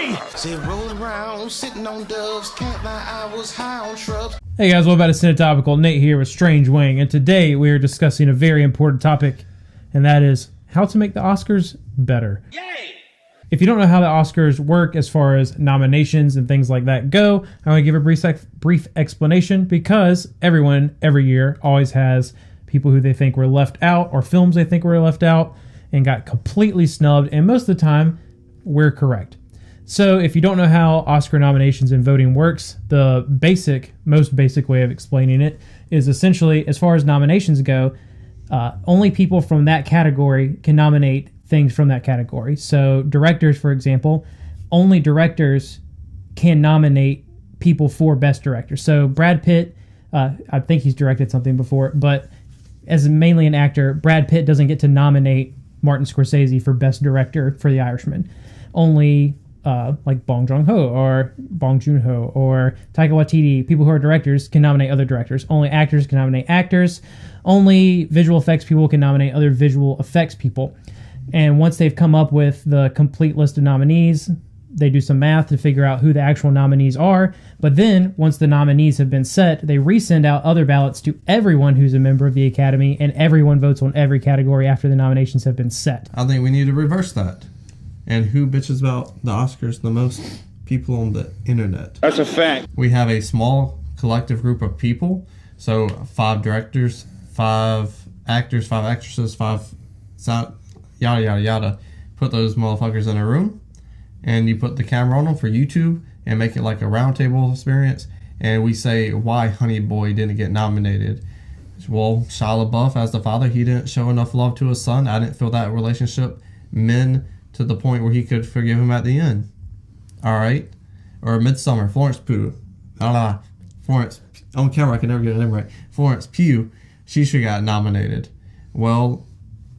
me! Say rolling around, sitting on doves, can't lie, I was high on shrubs. Hey guys, welcome back to Cinetopical. Nate here with Strange Wing, and today we are discussing a very important topic, and that is how to make the Oscars better. Yay! If you don't know how the Oscars work as far as nominations and things like that go, I'm going to give a brief explanation, because everyone, every year, always has people who they think were left out, or films they think were left out, and got completely snubbed, and most of the time, we're correct. So if you don't know how Oscar nominations and voting works, the most basic way of explaining it is essentially, as far as nominations go, only people from that category can nominate things from that category. So directors, for example, only directors can nominate people for Best Director. So Brad Pitt, I think he's directed something before, but as mainly an actor, Brad Pitt doesn't get to nominate Martin Scorsese for Best Director for The Irishman. Only like Bong Joon-ho or Bong Joon-ho or Taika Waititi, people who are directors, can nominate other directors. Only actors can nominate actors. Only visual effects people can nominate other visual effects people. And once they've come up with the complete list of nominees, they do some math to figure out who the actual nominees are. But then, once the nominees have been set, they resend out other ballots to everyone who's a member of the Academy, and everyone votes on every category after the nominations have been set. I think we need to reverse that. And who bitches about the Oscars the most? People on the internet. That's a fact. We have a small collective group of people. So 5 directors, 5 actors, 5 actresses, 5 sound, yada, yada, yada. Put those motherfuckers in a room, and you put the camera on them for YouTube and make it like a roundtable experience. And we say why Honey Boy didn't get nominated. Well, Shia LaBeouf, as the father, he didn't show enough love to his son. I didn't feel that relationship men to the point where he could forgive him at the end. All right? Or Midsummer, Florence Pugh. Florence, on camera I can never get her name right. Florence Pugh, she should have got nominated. Well,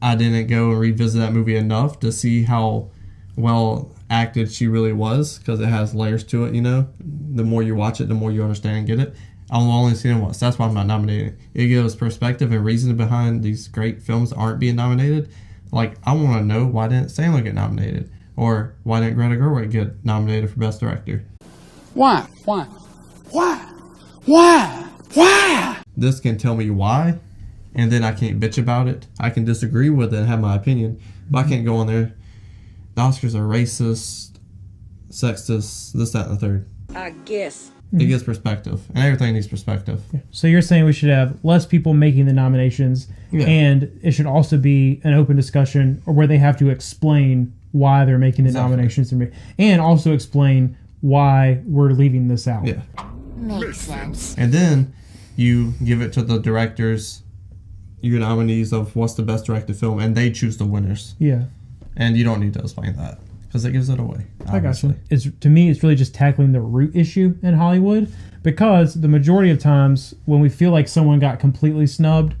I didn't go and revisit that movie enough to see how well acted she really was, because it has layers to it, you know? The more you watch it, the more you understand and get it. I've only seen it once. That's why I'm not nominating. It gives perspective and reason behind these great films that aren't being nominated. Like, I want to know, why didn't Sandler get nominated? Or why didn't Greta Gerwig get nominated for Best Director? Why? This can tell me why, and then I can't bitch about it. I can disagree with it and have my opinion, but I can't go on there. The Oscars are racist, sexist, this, that, and the third. I guess. It gives perspective, and everything needs perspective. So you're saying we should have less people making the nominations, and it should also be an open discussion or where they have to explain why they're making the nominations, and also explain why we're leaving this out. Yeah. Makes sense. And then you give it to the directors, your nominees of what's the best directed film, and they choose the winners. Yeah. And you don't need to explain that, because it gives it away. I got you. To me, it's really just tackling the root issue in Hollywood, because the majority of times when we feel like someone got completely snubbed,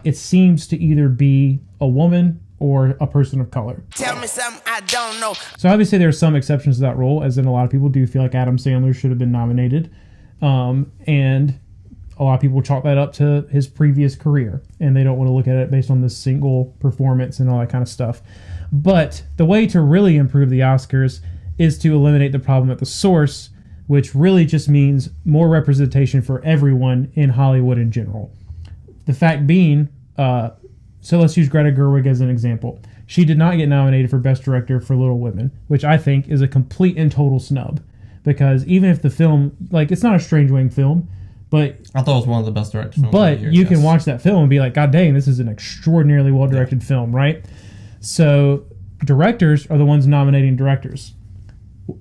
it seems to either be a woman or a person of color. Tell me something I don't know. So obviously there are some exceptions to that rule, as in a lot of people do feel like Adam Sandler should have been nominated. And a lot of people chalk that up to his previous career, and they don't want to look at it based on this single performance and all that kind of stuff. But the way to really improve the Oscars is to eliminate the problem at the source, which really just means more representation for everyone in Hollywood in general. The fact being, so let's use Greta Gerwig as an example. She did not get nominated for Best Director for Little Women, which I think is a complete and total snub. Because even if the film, like, it's not a Strange Wing film, but I thought it was one of the best directed films. But of the year, you can watch that film and be like, God dang, this is an extraordinarily well-directed film, right? So directors are the ones nominating directors.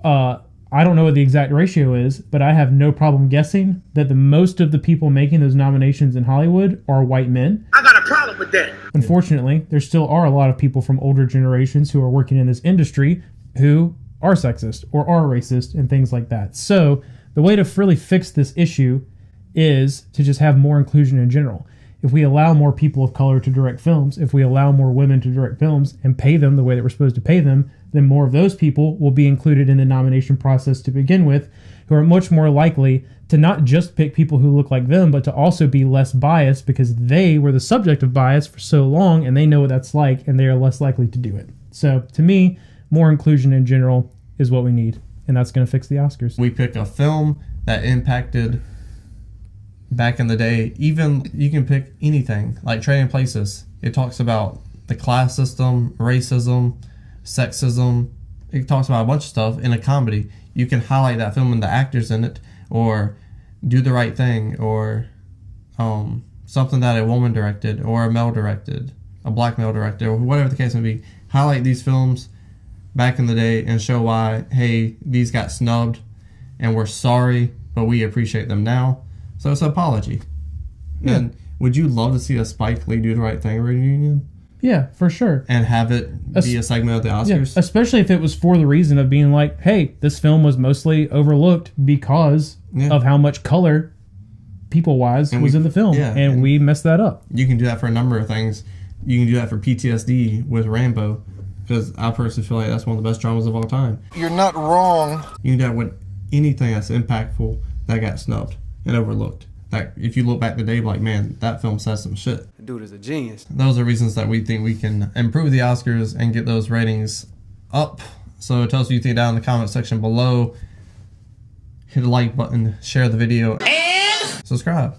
I don't know what the exact ratio is, but I have no problem guessing that the most of the people making those nominations in Hollywood are white men. I got a problem with that. Unfortunately, there still are a lot of people from older generations who are working in this industry who are sexist or are racist and things like that. So the way to really fix this issue is to just have more inclusion in general. If we allow more people of color to direct films, if we allow more women to direct films and pay them the way that we're supposed to pay them, then more of those people will be included in the nomination process to begin with, who are much more likely to not just pick people who look like them, but to also be less biased because they were the subject of bias for so long and they know what that's like and they are less likely to do it. So to me, more inclusion in general is what we need, and that's going to fix the Oscars. We pick a film that impacted back in the day. Even you can pick anything like Trading Places. It talks about the class system, racism, sexism. It talks about a bunch of stuff in a comedy. You can highlight that film and the actors in it, or Do the Right Thing, or something that a woman directed, or a male directed, a black male directed, or whatever the case may be. Highlight these films back in the day and show why, hey, these got snubbed and we're sorry, but we appreciate them now. So it's an apology. Yeah. And would you love to see a Spike Lee Do the Right Thing reunion? Yeah, for sure. And have it be a segment of the Oscars? Yeah, especially if it was for the reason of being like, hey, this film was mostly overlooked because of how much color, people-wise, was in the film. yeah, and we messed that up. You can do that for a number of things. You can do that for PTSD with Rambo, because I personally feel like that's one of the best dramas of all time. You're not wrong. You can do that with anything that's impactful that got snubbed and overlooked. That if you look back today, like, man, that film says some shit. Dude is a genius. Those are reasons that we think we can improve the Oscars and get those ratings up. So tell us what you think down in the comment section below. Hit the like button, share the video, and subscribe.